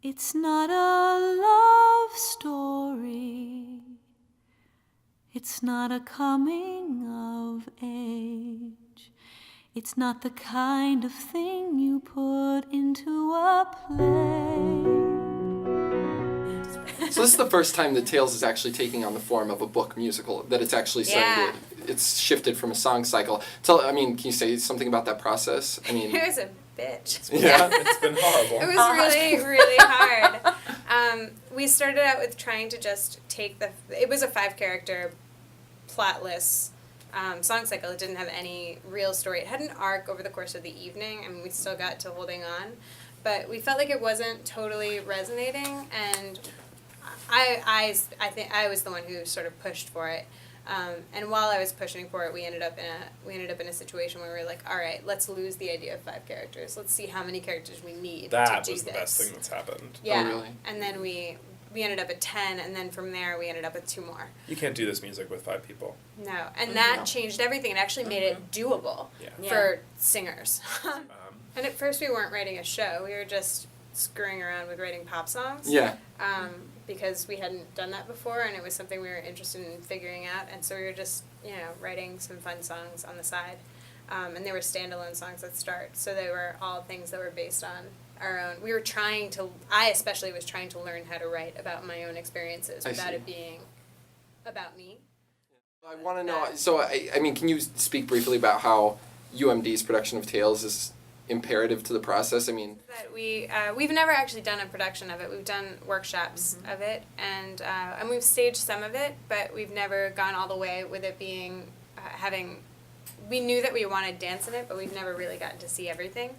It's not a love story. It's not a coming of age. It's not the kind of thing you put into a play. So this is the first time that Tales is actually taking on the form of a book musical, that it's actually starting to, it's shifted from a song cycle. Can you say something about that process? It was a bitch. It's been horrible. It was really, really hard. We started out with trying to just take it was a 5-character, plotless song cycle. It didn't have any real story. It had an arc over the course of the evening. We still got to Holding On, but we felt like it wasn't totally resonating, and I think I was the one who sort of pushed for it. And while I was pushing for it, we ended up in a situation where we were like, all right, let's lose the idea of 5 characters. Let's see how many characters we need to do this. That was the best thing that's happened. Yeah. Oh, really? And then we ended up at 10, and then from there we ended up with 2 more. You can't do this music with 5 people. No, and that changed everything. It actually made it doable for singers. And at first we weren't writing a show. We were just screwing around with writing pop songs. Yeah. Because we hadn't done that before, and it was something we were interested in figuring out. And so we were just, writing some fun songs on the side. And they were standalone songs at start. So they were all things that were based on our own. I especially was trying to learn how to write about my own experiences without it being about me. I want to know, so, can you speak briefly about how UMD's production of Tales is imperative to the process? That we've never actually done a production of it. We've done workshops of it, and we've staged some of it, but we've never gone all the way with it being we knew that we wanted dance in it, but we've never really gotten to see everything.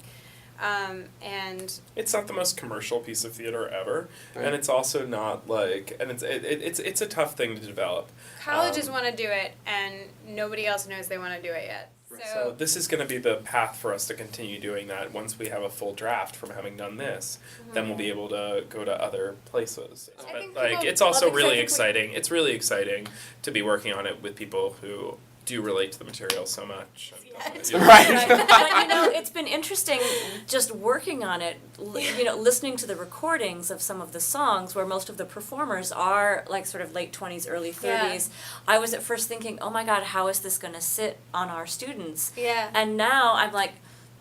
And it's not the most commercial piece of theater ever, right. And it's also not it's a tough thing to develop. Colleges want to do it, and nobody else knows they want to do it yet. So this is going to be the path for us to continue doing that. Once we have a full draft from having done this, then we'll be able to go to other places. But it's also really exciting. It's really exciting to be working on it with people who do relate to the material so much. Right. But it's been interesting just working on it, listening to the recordings of some of the songs where most of the performers are like sort of late 20s, early 30s. Yeah. I was at first thinking, oh my God, how is this going to sit on our students? Yeah. And now I'm like,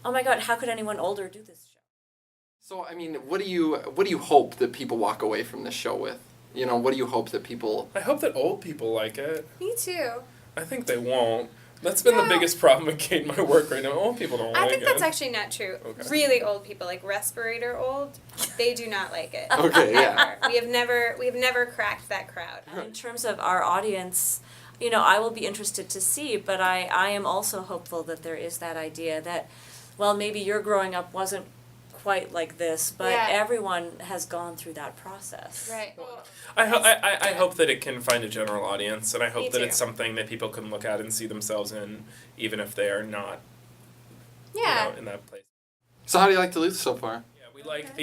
oh my God, how could anyone older do this show? So, what do you hope that people walk away from this show with? What do you hope that people... I hope that old people like it. Me too. I think they won't. That's been the biggest problem with Kait and my work right now. Old people don't like it. I think that's actually not true. Okay. Really old people, like respirator old, they do not like it. Okay, yeah. We have never cracked that crowd. In terms of our audience, I will be interested to see, but I am also hopeful that there is that idea that, well, maybe your growing up wasn't quite like this, but everyone has gone through that process. Right. Well, I hope that it can find a general audience, and I hope that too. it's something that people can look at and see themselves in, even if they are not in that place. So how do you like Duluth so far? Yeah, we like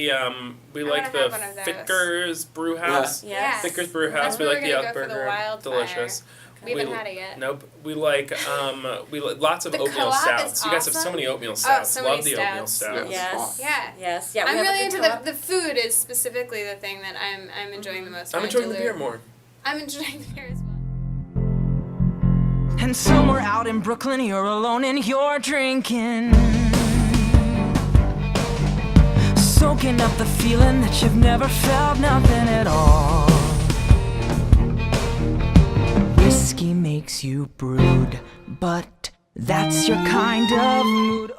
the Fickers Brew House. Yeah. Yes. Fickers Brew House. That's We where like the we're gonna go for the Outburger. Wildfire. Delicious. We haven't had it yet. Nope. We like lots of The oatmeal co-op stouts. is You guys have so awesome. many oatmeal stouts. so Love many the oatmeal stouts. stouts. Yes. Yeah. Yes. Yeah. I'm we have really a into good co-op. the food is specifically the thing that I'm enjoying the most. I'm enjoying the beer Duluth. more. I'm enjoying the beer as well. And somewhere out in Brooklyn, you're alone and you're drinking, soaking up the feeling that you've never felt nothing at all. Whiskey makes you brood, but that's your kind of mood.